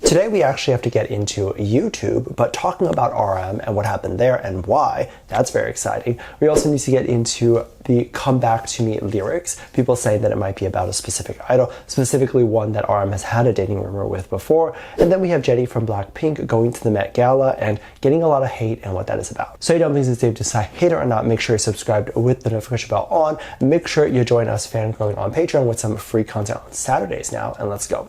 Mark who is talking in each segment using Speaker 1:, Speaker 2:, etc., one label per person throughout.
Speaker 1: Today we actually have to get into YouTube, but talking about RM and what happened there and why, that's very exciting. We also need to get into the Come Back to Me lyrics. People say that it might be about a specific idol, specifically one that RM has had a dating rumor with before. And then we have Jennie from BLACKPINK going to the Met Gala and getting a lot of hate and what that is about. So hey Dumplings, it's Dave. Decide hate it or not, make sure you're subscribed with the notification bell on. Make sure you join us fangirling on Patreon with some free content on Saturdays now, and let's go.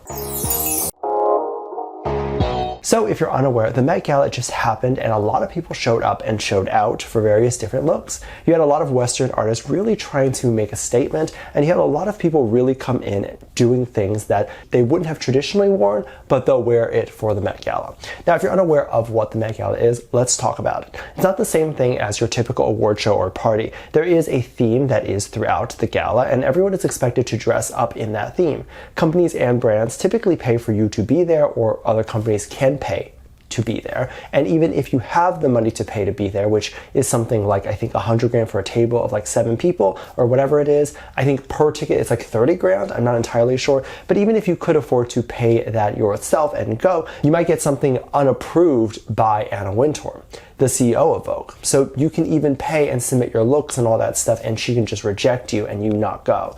Speaker 1: So if you're unaware, the Met Gala just happened and a lot of people showed up and showed out for various different looks. You had a lot of Western artists really trying to make a statement, and you had a lot of people really come in doing things that they wouldn't have traditionally worn, but they'll wear it for the Met Gala. Now, if you're unaware of what the Met Gala is, let's talk about it. It's not the same thing as your typical award show or party. There is a theme that is throughout the gala, and everyone is expected to dress up in that theme. Companies and brands typically pay for you to be there, or other companies can pay to be there. And even if you have the money to pay to be there, which is something like, I think 100 grand for a table of like 7 people or whatever it is, I think per ticket it's like 30 grand, I'm not entirely sure. But even if you could afford to pay that yourself and go, you might get something unapproved by Anna Wintour, the CEO of Vogue. So you can even pay and submit your looks and all that stuff, and she can just reject you and you not go.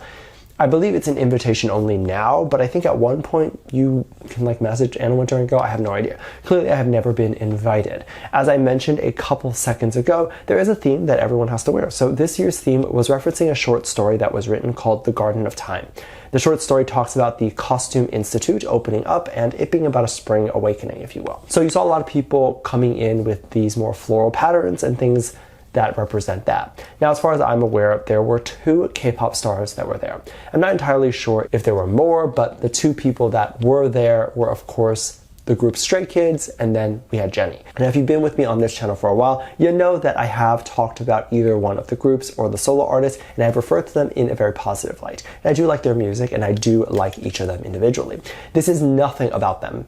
Speaker 1: I believe it's an invitation only now, but I think at one point you can like message Anna Wintour and go, I have no idea. Clearly I have never been invited. As I mentioned a couple seconds ago, there is a theme that everyone has to wear. So this year's theme was referencing a short story that was written called The Garden of Time. The short story talks about the Costume Institute opening up and it being about a spring awakening, if you will. So you saw a lot of people coming in with these more floral patterns and things that represent that. Now, as far as I'm aware, there were 2 K-pop stars that were there. I'm not entirely sure if there were more, but the 2 people that were there were, of course, the group Stray Kidz, and then we had Jennie. And if you've been with me on this channel for a while, you know that I have talked about either one of the groups or the solo artists, and I've referred to them in a very positive light. And I do like their music, and I do like each of them individually. This is nothing about them.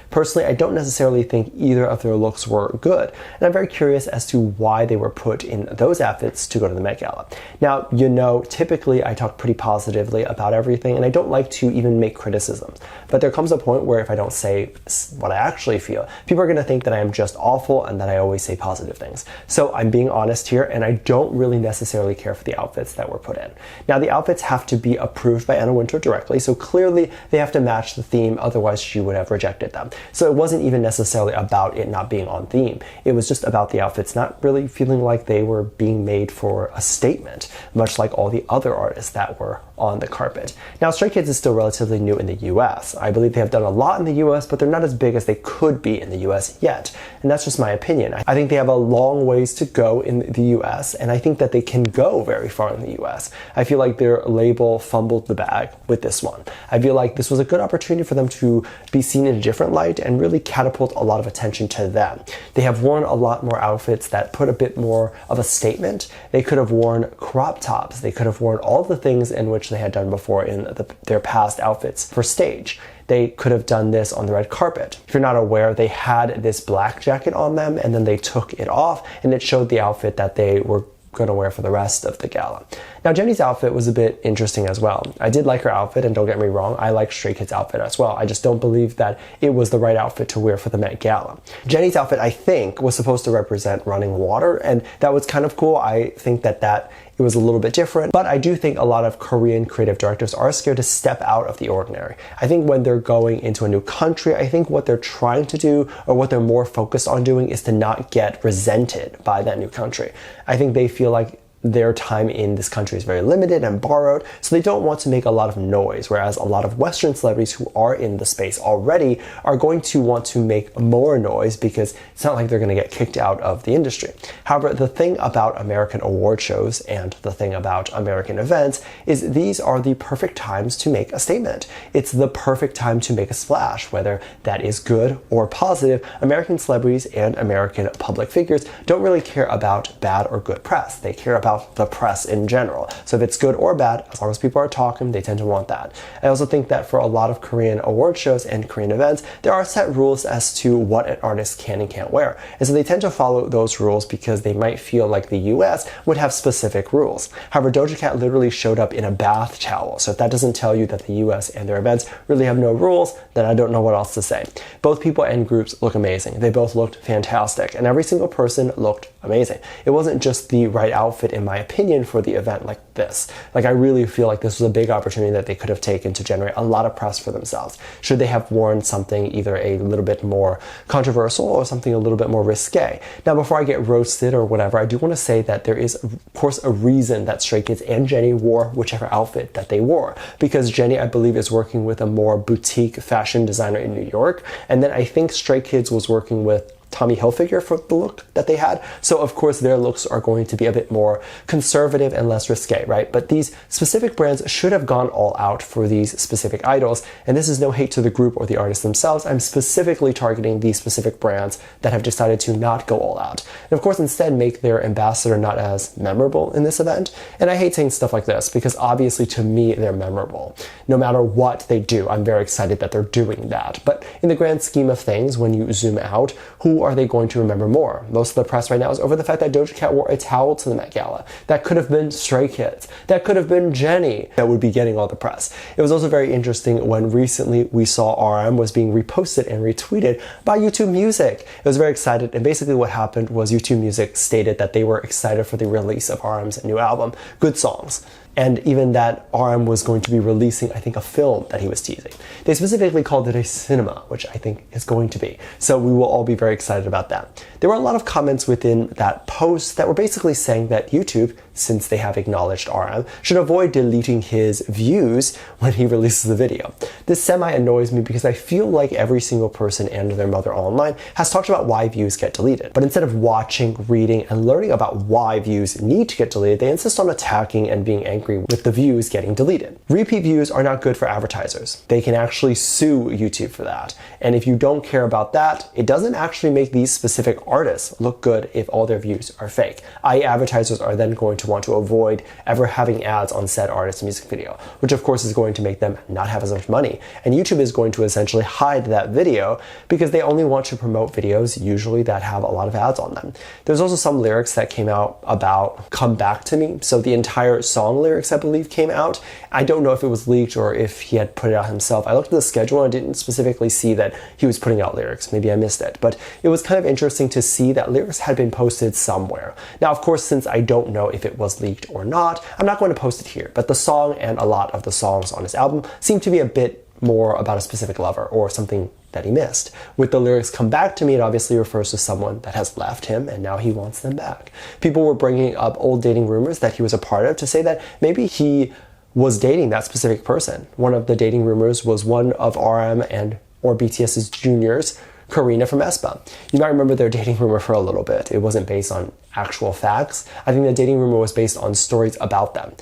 Speaker 1: Personally, I don't necessarily think either of their looks were good, and I'm very curious as to why they were put in those outfits to go to the Met Gala. Now, you know, typically I talk pretty positively about everything, and I don't like to even make criticisms, but there comes a point where if I don't say what I actually feel, people are going to think that I am just awful and that I always say positive things. So I'm being honest here, and I don't really necessarily care for the outfits that were put in. Now, the outfits have to be approved by Anna Wintour directly, so clearly they have to match the theme, otherwise she would have rejected them. So it wasn't even necessarily about it not being on theme. It was just about the outfits not really feeling like they were being made for a statement, much like all the other artists that were on the carpet. Now, Stray Kidz is still relatively new in the US. I believe they have done a lot in the US, but they're not as big as they could be in the US yet. And that's just my opinion. I think they have a long ways to go in the US, and I think that they can go very far in the US. I feel like their label fumbled the bag with this one. I feel like this was a good opportunity for them to be seen in a different light and really catapult a lot of attention to them. They have worn a lot more outfits that put a bit more of a statement. They could have worn crop tops. They could have worn all the things in which they had done before in their past outfits for stage. They could have done this on the red carpet. If you're not aware, they had this black jacket on them and then they took it off and it showed the outfit that they were going to wear for the rest of the gala. Now, Jennie's outfit was a bit interesting as well. I did like her outfit, and don't get me wrong, I like Stray Kid's outfit as well. I just don't believe that it was the right outfit to wear for the Met Gala. Jennie's outfit, I think, was supposed to represent running water, and that was kind of cool. I think that it was a little bit different, but I do think a lot of Korean creative directors are scared to step out of the ordinary. I think when they're going into a new country, I think what they're trying to do, or what they're more focused on doing, is to not get resented by that new country. I think they feel like their time in this country is very limited and borrowed, so they don't want to make a lot of noise, whereas a lot of Western celebrities who are in the space already are going to want to make more noise because it's not like they're going to get kicked out of the industry. However, the thing about American award shows and the thing about American events is these are the perfect times to make a statement. It's the perfect time to make a splash, whether that is good or positive. American celebrities and American public figures don't really care about bad or good press. They care about about the press in general. So if it's good or bad, as long as people are talking, they tend to want that. I also think that for a lot of Korean award shows and Korean events, there are set rules as to what an artist can and can't wear. And so they tend to follow those rules because they might feel like the US would have specific rules. However, Doja Cat literally showed up in a bath towel. So if that doesn't tell you that the US and their events really have no rules, then I don't know what else to say. Both people and groups look amazing. They both looked fantastic, and every single person looked amazing. It wasn't just the right outfit, in my opinion, for the event like this. Like, I really feel like this was a big opportunity that they could have taken to generate a lot of press for themselves. Should they have worn something either a little bit more controversial or something a little bit more risque? Now, before I get roasted or whatever, I do want to say that there is, of course, a reason that Stray Kidz and Jennie wore whichever outfit that they wore. Because Jennie, I believe, is working with a more boutique fashion designer in New York. And then I think Stray Kidz was working with Tommy Hilfiger for the look that they had. So of course their looks are going to be a bit more conservative and less risque, right? But these specific brands should have gone all out for these specific idols. And this is no hate to the group or the artists themselves. I'm specifically targeting these specific brands that have decided to not go all out. And of course, instead make their ambassador not as memorable in this event. And I hate saying stuff like this because obviously to me, they're memorable. No matter what they do, I'm very excited that they're doing that. But in the grand scheme of things, when you zoom out, who are they going to remember more? Most of the press right now is over the fact that Doja Cat wore a towel to the Met Gala. That could have been Stray Kidz. That could have been Jennie that would be getting all the press. It was also very interesting when recently we saw RM was being reposted and retweeted by YouTube Music. It was very excited, and basically what happened was YouTube Music stated that they were excited for the release of RM's new album, Good Songs. And even that RM was going to be releasing, I think, a film that he was teasing. They specifically called it a cinema, which I think is going to be. So we will all be very excited about that. There were a lot of comments within that post that were basically saying that YouTube, since they have acknowledged RM, should avoid deleting his views when he releases the video. This semi-annoys me because I feel like every single person and their mother online has talked about why views get deleted. But instead of watching, reading, and learning about why views need to get deleted, they insist on attacking and being angry with the views getting deleted. Repeat views are not good for advertisers. They can actually sue YouTube for that. And if you don't care about that, it doesn't actually make these specific artists look good if all their views are fake. i.e. advertisers are then going to want to avoid ever having ads on said artist's music video, which of course is going to make them not have as much money. And YouTube is going to essentially hide that video because they only want to promote videos usually that have a lot of ads on them. There's also some lyrics that came out about Come Back to Me. So the entire song lyrics, I believe, came out. I don't know if it was leaked or if he had put it out himself. I looked at the schedule and I didn't specifically see that he was putting out lyrics. Maybe I missed it, but it was kind of interesting to see that lyrics had been posted somewhere. Now, of course, since I don't know if it was leaked or not, I'm not going to post it here, but the song and a lot of the songs on his album seem to be a bit more about a specific lover or something that he missed. With the lyrics Come Back to Me, it obviously refers to someone that has left him and now he wants them back. People were bringing up old dating rumors that he was a part of to say that maybe he was dating that specific person. One of the dating rumors was one of RM and or BTS's juniors, Karina from aespa. You might remember their dating rumor for a little bit. It wasn't based on actual facts. I think the dating rumor was based on stories about them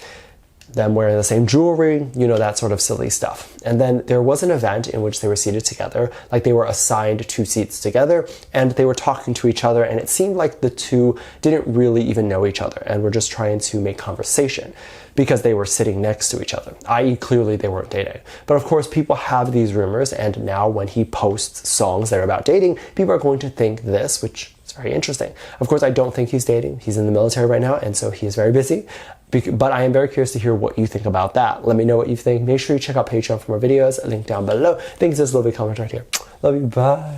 Speaker 1: wearing the same jewelry, you know, that sort of silly stuff. And then there was an event in which they were seated together, like they were assigned 2 seats together, and they were talking to each other, and it seemed like the two didn't really even know each other and were just trying to make conversation because they were sitting next to each other, i.e. clearly they weren't dating. But of course, people have these rumors, and now when he posts songs that are about dating, people are going to think this, which is very interesting. Of course, I don't think he's dating. He's in the military right now, and so he is very busy. But I am very curious to hear what you think about that. Let me know what you think. Make sure you check out Patreon for more videos. Link down below. Thanks, this lovely comment right here. Love you. Bye.